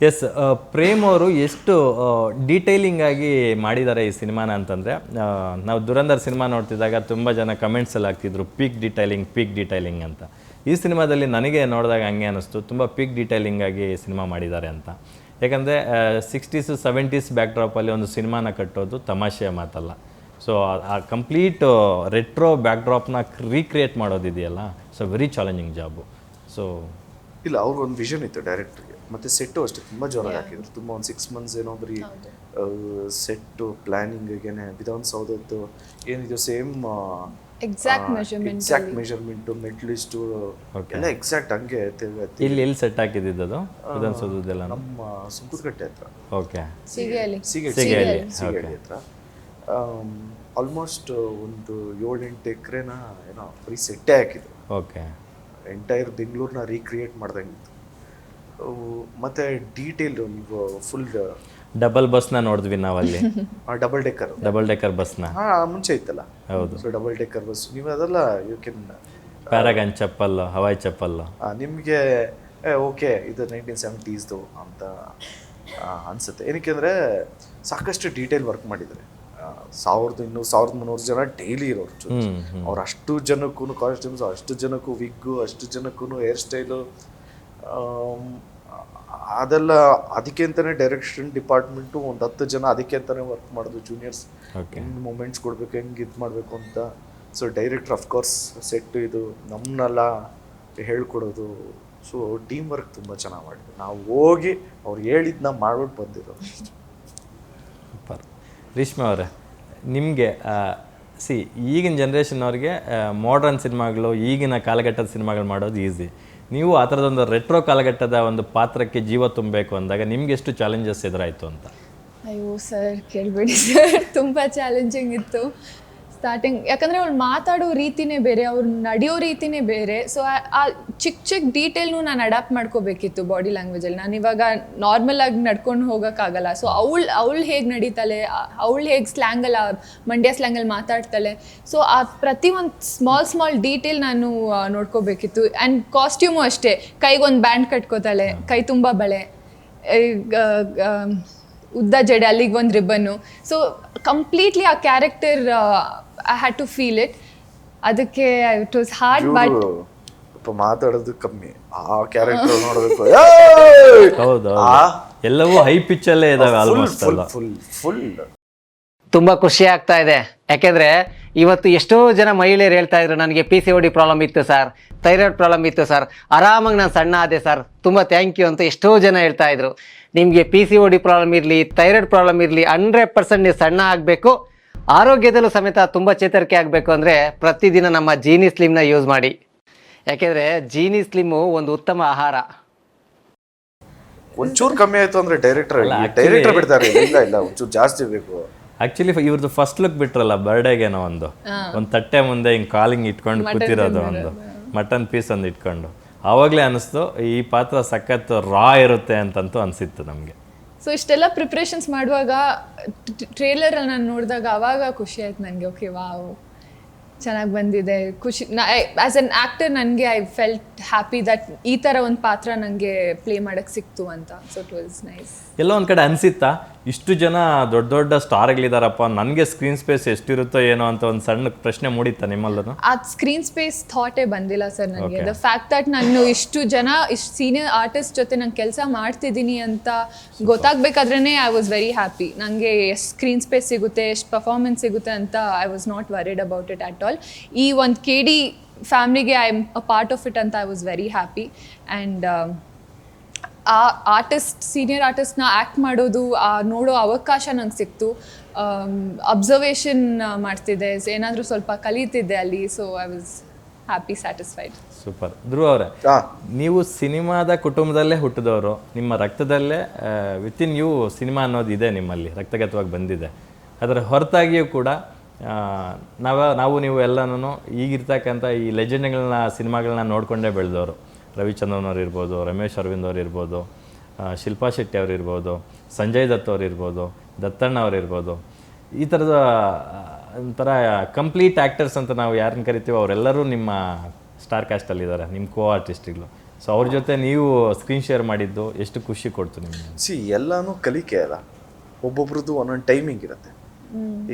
S, Prem ಅವರು ಎಷ್ಟು detailing ಆಗಿ ಮಾಡಿದ್ದಾರೆ ಈ ಸಿನಿಮಾನ ಅಂತಂದರೆ, ನಾವು ದುರಂಧರ್ ಸಿನಿಮಾ ನೋಡ್ತಿದ್ದಾಗ ತುಂಬ ಜನ ಕಮೆಂಟ್ಸಲ್ಲಿ ಹಾಕ್ತಿದ್ರು ಪೀಕ್ ಡೀಟೈಲಿಂಗ್ ಅಂತ. ಈ ಸಿನಿಮಾದಲ್ಲಿ ನನಗೆ ನೋಡಿದಾಗ ಹಂಗೆ ಅನ್ನಿಸ್ತು, ತುಂಬ ಪೀಕ್ ಡೀಟೈಲಿಂಗ್ ಆಗಿ ಸಿನಿಮಾ ಮಾಡಿದ್ದಾರೆ ಅಂತ. ಯಾಕಂದರೆ 60s 70s ಬ್ಯಾಕ್ಡ್ರಾಪಲ್ಲಿ ಒಂದು ಸಿನಿಮಾನ ಕಟ್ಟೋದು ತಮಾಷೆಯ ಮಾತಲ್ಲ. ಸೊ ಆ ಕಂಪ್ಲೀಟ್ ರೆಟ್ರೋ ಬ್ಯಾಕ್ಡ್ರಾಪ್ನ ರೀಕ್ರಿಯೇಟ್ ಮಾಡೋದಿದೆಯಲ್ಲ, so very challenging job. So ಇಲ್ಲ, ಅವ್ರಿಗೊಂದು ವಿಷನ್ ಇತ್ತು ಡೈರೆಕ್ಟ್ರಿಗೆ, ಮತ್ತು ಸೆಟ್ಟು ಅಷ್ಟೇ ತುಂಬ ಜೋರಾಗಿ ಹಾಕಿದ್ರು. ತುಂಬ ಒಂದು 6 months ಏನೋ ಬರೀ ಸೆಟ್ಟು ಪ್ಲ್ಯಾನಿಂಗಿಗೆ ವಿಧಾನಸೌಧದ್ದು ಏನಿದೆಯೋ ಸೇಮ್ ಎಕ್ಸಾಕ್ಟ್ ಮೆಜರ್ಮೆಂಟು ಮೆಟ್ಲಿಸ್ಟು ಎಲ್ಲ ಎಕ್ಸಾಕ್ಟ್ ಹಂಗೆ ಇಲ್ಲಿ ಸೆಟ್ ಹಾಕಿದ್ದು ವಿಧಾನಸೌಧದೆಲ್ಲ ನಮ್ಮ ಸುಂಕದಕಟ್ಟೆ ಹತ್ರ. ಓಕೆ, ಸಿಗೇಳಿ ಹತ್ರ ಆಲ್ಮೋಸ್ಟ್ ಒಂದು 7-8 ಎಕರೆನ ಏನೋ ಬರೀ ಸೆಟ್ಟೇ ಹಾಕಿದ್ರು. ಓಕೆ, ಎಂಟೈರ್ ಬೆಂಗಳೂರನ್ನ ರೀಕ್ರಿಯೇಟ್ ಮಾಡ್ದಂಗಿತ್ತು. ಮತ್ತು ಡೀಟೇಲ್ ನೀವು ಫುಲ್ ಡಬಲ್ ಬಸ್ನ ನೋಡಿದ್ವಿ ನಾವಲ್ಲಿ. ಡಬಲ್ ಡೆಕ್ಕರ್ ಬಸ್ನ ಮುಂಚೆ ಇತ್ತಲ್ಲ. ಹೌದು. ಸೊ ಡಬಲ್ ಡೆಕ್ಕರ್ ಬಸ್ ನೀವು ಅದೆಲ್ಲ you can Paragon chappal, Hawaii ಚಪ್ಪಲ್ ನಿಮಗೆ ಓಕೆ ಇದು 1970s ಅಂತ ಅನಿಸುತ್ತೆ. ಏನಕ್ಕೆ ಅಂದರೆ ಸಾಕಷ್ಟು ಡೀಟೇಲ್ ವರ್ಕ್ ಮಾಡಿದ್ದಾರೆ. 1200-1300 ಜನ ಡೈಲಿ ಇರೋರು. ಅವ್ರು ಅಷ್ಟು ಜನಕ್ಕೂ ಕಾಸ್ಟ್ಯೂಮ್ಸ್, ಅಷ್ಟು ಜನಕ್ಕೂ ವಿಗ್ಗು, ಅಷ್ಟು ಜನಕ್ಕೂ ಹೇರ್ ಸ್ಟೈಲು, ಅದೆಲ್ಲ ಅದಕ್ಕೆ ಅಂತಲೇ ಡೈರೆಕ್ಷನ್ ಡಿಪಾರ್ಟ್ಮೆಂಟು ಒಂದು 10 ಜನ ಅದಕ್ಕೆ ಅಂತಲೇ ವರ್ಕ್ ಮಾಡೋದು. ಜೂನಿಯರ್ಸ್ ಹೆಂಗೆ ಮೂಮೆಂಟ್ಸ್ ಕೊಡಬೇಕು, ಹೆಂಗೆ ಇದು ಮಾಡಬೇಕು ಅಂತ. ಸೊ ಡೈರೆಕ್ಟ್ರ್ ಅಫ್ಕೋರ್ಸ್ ಸೆಟ್ಟು ಇದು ನಮ್ಮನ್ನೆಲ್ಲ ಹೇಳ್ಕೊಡೋದು. ಸೊ ಟೀಮ್ ವರ್ಕ್ ತುಂಬ ಚೆನ್ನಾಗಿ ಮಾಡಿದ್ರು. ನಾವು ಹೋಗಿ ಅವ್ರು ಹೇಳಿದ್ದು ನಾವು ಮಾಡ್ಬಿಟ್ಟು ಬಂದಿರೋ. ರೇಷ್ಮೆ ಅವರೇ, ನಿಮಗೆ ಈಗಿನ ಜನ್ರೇಷನ್ನವ್ರಿಗೆ ಮಾಡ್ರನ್ ಸಿನಿಮಾಗಳು, ಈಗಿನ ಕಾಲಘಟ್ಟದ ಸಿನಿಮಾಗಳು ಮಾಡೋದು ಈಸಿ. ನೀವು ಆ ಥರದೊಂದು ರೆಟ್ರೋ ಕಾಲಘಟ್ಟದ ಒಂದು ಪಾತ್ರಕ್ಕೆ ಜೀವ ತುಂಬಬೇಕು ಅಂದಾಗ ನಿಮ್ಗೆ ಎಷ್ಟು ಚಾಲೆಂಜಸ್ ಎದುರಾಯಿತು ಅಂತ? ಅಯ್ಯೋ ಸರ್, ಕೇಳಬೇಡಿ ಸರ್, ತುಂಬ ಚಾಲೆಂಜಿಂಗ್ ಇತ್ತು ಸ್ಟಾರ್ಟಿಂಗ್. ಯಾಕಂದರೆ ಅವ್ಳು ಮಾತಾಡೋ ರೀತಿನೇ ಬೇರೆ, ಅವ್ರು ನಡೆಯೋ ರೀತಿನೇ ಬೇರೆ. ಸೊ ಆ ಚಿಕ್ಕ ಡೀಟೇಲ್ನು ನಾನು ಅಡಾಪ್ಟ್ ಮಾಡ್ಕೋಬೇಕಿತ್ತು ಬಾಡಿ ಲ್ಯಾಂಗ್ವೇಜಲ್ಲಿ. ನಾನು ಇವಾಗ ನಾರ್ಮಲ್ ಆಗಿ ನಡ್ಕೊಂಡು ಹೋಗೋಕ್ಕಾಗಲ್ಲ. ಸೊ ಅವಳು ಹೇಗೆ ನಡೀತಾಳೆ, ಅವಳು ಹೇಗೆ ಸ್ಲ್ಯಾಂಗಲ್ಲಿ, ಮಂಡ್ಯ ಸ್ಲ್ಯಾಂಗಲ್ಲಿ ಮಾತಾಡ್ತಾಳೆ. ಸೊ ಆ ಪ್ರತಿಯೊಂದು ಸ್ಮಾಲ್ ಡೀಟೇಲ್ ನಾನು ನೋಡ್ಕೋಬೇಕಿತ್ತು. ಆ್ಯಂಡ್ ಕಾಸ್ಟ್ಯೂಮು ಅಷ್ಟೇ, ಕೈಗೊಂದು ಬ್ಯಾಂಡ್ ಕಟ್ಕೋತಾಳೆ, ಕೈ ತುಂಬ ಬಳೆ, ಉದ್ದ ಜಡೆ, ಅಲ್ಲಿಗೆ ಒಂದು ರಿಬ್ಬನ್ನು. ಸೊ ಕಂಪ್ಲೀಟ್ಲಿ ಆ character I had to feel it. ಅದಕ್ಕೆ ಇಟ್ ವಾಸ್ ಹಾರ್ಡ್. ಬಟ್ ಮಾತಾಡೋದು ಕಮ್ಮಿ, ಆ ಕ್ಯಾರೆಕ್ಟರ್ ನೋಡಬೇಕು. ಹೌದು, ಎಲ್ಲವೂ ಹೈ ಪಿಚ್ ಅಲ್ಲೇ ಇದಾವೆ ಆಲ್ಮೋಸ್ಟ್. ಫುಲ್ ತುಂಬಾ ಖುಷಿ ಆಗ್ತಾ ಇದೆ. ಯಾಕೆಂದ್ರೆ ಇವತ್ತು ಎಷ್ಟೋ ಜನ ಮಹಿಳೆಯರು ಹೇಳ್ತಾ ಇದ್ರು, ನನಗೆ PCOD ಪ್ರಾಬ್ಲಮ್ ಇತ್ತು ಸರ್, ಥೈರಾಯ್ಡ್ ಪ್ರಾಬ್ಲಮ್ ಇತ್ತು ಸರ್, ಆರಾಮಾಗಿ ನಾನು ಸಣ್ಣ ಆದೆ ಸರ್, ತುಂಬ ಥ್ಯಾಂಕ್ ಯು ಅಂತ ಎಷ್ಟೋ ಜನ ಹೇಳ್ತಾ ಇದ್ರು. ನಿಮಗೆ PCOD ಪ್ರಾಬ್ಲಮ್ ಇರಲಿ, ಥೈರಾಯ್ಡ್ ಪ್ರಾಬ್ಲಮ್ ಇರಲಿ, 100% ನೀವು ಸಣ್ಣ ಆಗಬೇಕು, ಆರೋಗ್ಯದಲ್ಲೂ ಸಮೇತ ತುಂಬ ಚೇತರಿಕೆ ಆಗಬೇಕು ಅಂದರೆ ಪ್ರತಿದಿನ ನಮ್ಮ ಜೀನಿ ಸ್ಲಿಮ್ನ ಯೂಸ್ ಮಾಡಿ. ಯಾಕೆಂದರೆ ಜೀನಿ ಸ್ಲಿಮ್ಮು ಒಂದು ಉತ್ತಮ ಆಹಾರ. ಒಂಚೂರು ಕಮ್ಮಿ ಆಯಿತು ಅಂದರೆ ಡೈರೆಕ್ಟರ್ ಬಿಡ್ತಾರೆ. ಇಲ್ಲ ಒಂಚೂರು ಜಾಸ್ತಿ ಬೇಕು. ಆಕ್ಚುಲಿ ಇವ್ರದ್ದು ಫಸ್ಟ್ ಲುಕ್ ಬಿಟ್ರಲ್ಲ ಬರ್ಡೇಗೇನೋ ಒಂದು ತಟ್ಟೆ ಮುಂದೆ ಹಿಂಗೆ ಕಾಲಿಂಗ್ ಇಟ್ಕೊಂಡು ಕೂತಿರೋದು, ಒಂದು ಮಟನ್ ಪೀಸ್ ಒಂದು ಇಟ್ಕೊಂಡು, ಆವಾಗಲೇ ಅನಿಸ್ತು ಈ ಪಾತ್ರ ಸಖತ್ ರಾ ಇರುತ್ತೆ ಅಂತಂತೂ ಅನಿಸಿತ್ತು ನಮಗೆ. ಸೊ ಇಷ್ಟೆಲ್ಲ ಪ್ರಿಪ್ರೇಷನ್ಸ್ ಮಾಡುವಾಗ ಟ್ರೇಲರಲ್ಲಿ ನಾನು ನೋಡಿದಾಗ ಆವಾಗ ಖುಷಿ ಆಯ್ತು ನನಗೆ. ಓಕೆ, ವಾವ್, ಚೆನ್ನಾಗಿ ಬಂದಿದೆ. ಖುಷಿ. ಆ್ಯಸ್ ಅನ್ ಆ್ಯಕ್ಟರ್ ನನಗೆ ಐ ಫೆಲ್ಟ್ ಹ್ಯಾಪಿ ದಟ್ ಈ ಥರ ಒಂದು ಪಾತ್ರ ನನಗೆ ಪ್ಲೇ ಮಾಡೋಕ್ಕೆ ಸಿಕ್ತು ಅಂತ. So it was nice. ಎಲ್ಲೋ ಒಂದು ಕಡೆ ಅನಿಸಿತ್ತಾ, ಇಷ್ಟು ಜನ ದೊಡ್ಡ ಸ್ಟಾರ್ಗಳಿದಾರಪ್ಪ, ನನಗೆ ಸ್ಕ್ರೀನ್ ಸ್ಪೇಸ್ ಎಷ್ಟಿರುತ್ತೋ ಏನೋ ಅಂತ ಒಂದು ಸಣ್ಣ ಪ್ರಶ್ನೆ ಮೂಡಿತ್ತಾ ನಿಮ್ಮಲ್ಲೂ? ಆ ಸ್ಕ್ರೀನ್ ಸ್ಪೇಸ್ ಥಾಟೇ ಬಂದಿಲ್ಲ ಸರ್ ನನಗೆ. ದ ಫ್ಯಾಕ್ಟ್ ದಟ್ ನಾನು ಇಷ್ಟು ಸೀನಿಯರ್ ಆರ್ಟಿಸ್ಟ್ ಜೊತೆ ನಾನು ಕೆಲಸ ಮಾಡ್ತಿದ್ದೀನಿ ಅಂತ ಗೊತ್ತಾಗಬೇಕಾದ್ರೇ ಐ ವಾಸ್ ವೆರಿ ಹ್ಯಾಪಿ. ನನಗೆ ಎಷ್ಟು ಸ್ಕ್ರೀನ್ ಸ್ಪೇಸ್ ಸಿಗುತ್ತೆ, ಎಷ್ಟು ಪರ್ಫಾರ್ಮೆನ್ಸ್ ಸಿಗುತ್ತೆ ಅಂತ I was not worried about it at all. ಈ ಒಂದು KD ಫ್ಯಾಮ್ಲಿಗೆ I am a part of it ಅಂತ I was very happy. And ಆ ಸೀನಿಯರ್ ಆರ್ಟಿಸ್ಟ್ನ ಆ್ಯಕ್ಟ್ ಮಾಡೋದು, ನೋಡೋ ಅವಕಾಶ ನಂಗೆ ಸಿಕ್ತು. ಅಬ್ಸರ್ವೇಷನ್ ಮಾಡ್ತಿದ್ದೆ, ಏನಾದರೂ ಸ್ವಲ್ಪ ಕಲಿತಿದ್ದೆ ಅಲ್ಲಿ. So I was happy, satisfied. Super. Dhruva ಅವರೇ, ನೀವು ಸಿನಿಮಾದ ಕುಟುಂಬದಲ್ಲೇ ಹುಟ್ಟಿದವರು, ನಿಮ್ಮ ರಕ್ತದಲ್ಲೇ ವಿತಿನ್ ಯು ಸಿನಿಮಾ ಅನ್ನೋದು ಇದೆ, ನಿಮ್ಮಲ್ಲಿ ರಕ್ತಗತವಾಗಿ ಬಂದಿದೆ. ಅದರ ಹೊರತಾಗಿಯೂ ಕೂಡ ನಾವು ನೀವು ಎಲ್ಲನೂ ಈಗಿರ್ತಕ್ಕಂಥ ಈ ಲೆಜೆಂಡ್ಗಳನ್ನ ಸಿನಿಮಾಗಳನ್ನ ನೋಡಿಕೊಂಡೇ ಬೆಳೆದವರು. ರವಿಚಂದ್ರನ್ ಅವ್ರು ಇರ್ಬೋದು, ರಮೇಶ್ ಅರವಿಂದ್ ಅವ್ರು ಇರ್ಬೋದು, ಶಿಲ್ಪಾ ಶೆಟ್ಟಿ ಅವ್ರು ಇರ್ಬೋದು, ಸಂಜಯ್ ದತ್ ಅವ್ರು ಇರ್ಬೋದು, ದತ್ತಣ್ಣ ಅವ್ರು ಇರ್ಬೋದು. ಈ ಥರದ ಒಂಥರ ಕಂಪ್ಲೀಟ್ ಆ್ಯಕ್ಟರ್ಸ್ ಅಂತ ನಾವು ಯಾರನ್ನ ಕರಿತೀವೋ ಅವರೆಲ್ಲರೂ ನಿಮ್ಮ ಸ್ಟಾರ್ ಕಾಸ್ಟಲ್ಲಿದ್ದಾರೆ, ನಿಮ್ಮ ಕೋ ಆರ್ಟಿಸ್ಟ್ಗಳು. ಸೊ ಅವ್ರ ಜೊತೆ ನೀವು ಸ್ಕ್ರೀನ್ ಶೇರ್ ಮಾಡಿದ್ದು ಎಷ್ಟು ಖುಷಿ ಕೊಡ್ತು ನಿಮಗೆ? ಎಲ್ಲಾನು ಕಲಿಕೆ ಅಲ್ಲ, ಒಬ್ಬೊಬ್ರದ್ದು ಒಂದೊಂದು ಟೈಮಿಂಗ್ ಇರುತ್ತೆ.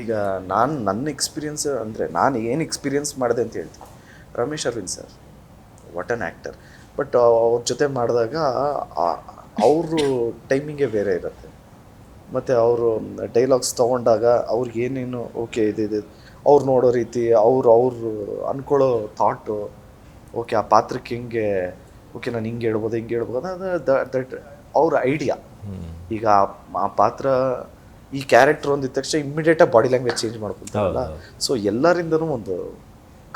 ಈಗ ನನ್ನ ಎಕ್ಸ್ಪೀರಿಯನ್ಸ್ ಅಂದರೆ ನಾನು ಏನು ಎಕ್ಸ್ಪೀರಿಯನ್ಸ್ ಮಾಡಿದೆ ಅಂತ ಹೇಳ್ತೀನಿ. Ramesh Aravind sir what an actor, but ಅವ್ರ ಜೊತೆ ಮಾಡಿದಾಗ ಅವರು ಟೈಮಿಂಗೇ ಬೇರೆ ಇರುತ್ತೆ. ಮತ್ತು ಅವರು ಡೈಲಾಗ್ಸ್ ತೊಗೊಂಡಾಗ ಅವ್ರಿಗೆ ಏನೇನು ಓಕೆ ಇದೆ ಅವ್ರು ನೋಡೋ ರೀತಿ, ಅವ್ರು ಅಂದ್ಕೊಳ್ಳೋ ಥಾಟು, ಓಕೆ ಆ ಪಾತ್ರಕ್ಕೆ ಹಿಂಗೆ, ಓಕೆ ನಾನು ಹಿಂಗೆ ಹೇಳ್ಬೋದು ಅದು ದಟ್ ಅವ್ರ ಐಡಿಯಾ. ಈಗ ಆ ಪಾತ್ರ ಈ ಕ್ಯಾರೆಕ್ಟರ್ ಒಂದಿದ ತಕ್ಷಣ ಇಮ್ಮಿಡಿಯೇಟಾಗಿ ಬಾಡಿ ಲ್ಯಾಂಗ್ವೇಜ್ ಚೇಂಜ್ ಮಾಡ್ಕೊತಾರಲ್ಲ. ಸೊ ಎಲ್ಲರಿಂದನೂ ಒಂದು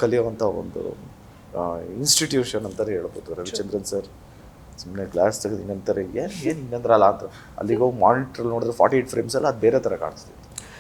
ಕಲಿಯುವಂಥ ಒಂದು ಇನ್ಸ್ಟಿಟ್ಯೂಷನ್ ಅಂತಾರೆ ಹೇಳ್ಬೋದು. ರವಿಚಂದ್ರನ್ ಸರ್ ಸುಮ್ಮನೆ ಗ್ಲಾಸ್ ತೆಗೆದು ಹಿಂಗಂತಾರೆ, ಏನು ಹಿಂಗಂದ್ರಲ್ಲ ಅಂತ. ಅಲ್ಲಿಗೆ ಹೋಗಿ ಮಾನಿಟ್ರಲ್ಲಿ ನೋಡಿದ್ರೆ 48 ಫ್ರೇಮ್ಸಲ್ಲಿ ಅದು ಬೇರೆ ಥರ ಕಾಣಿಸ್ತೀವಿ.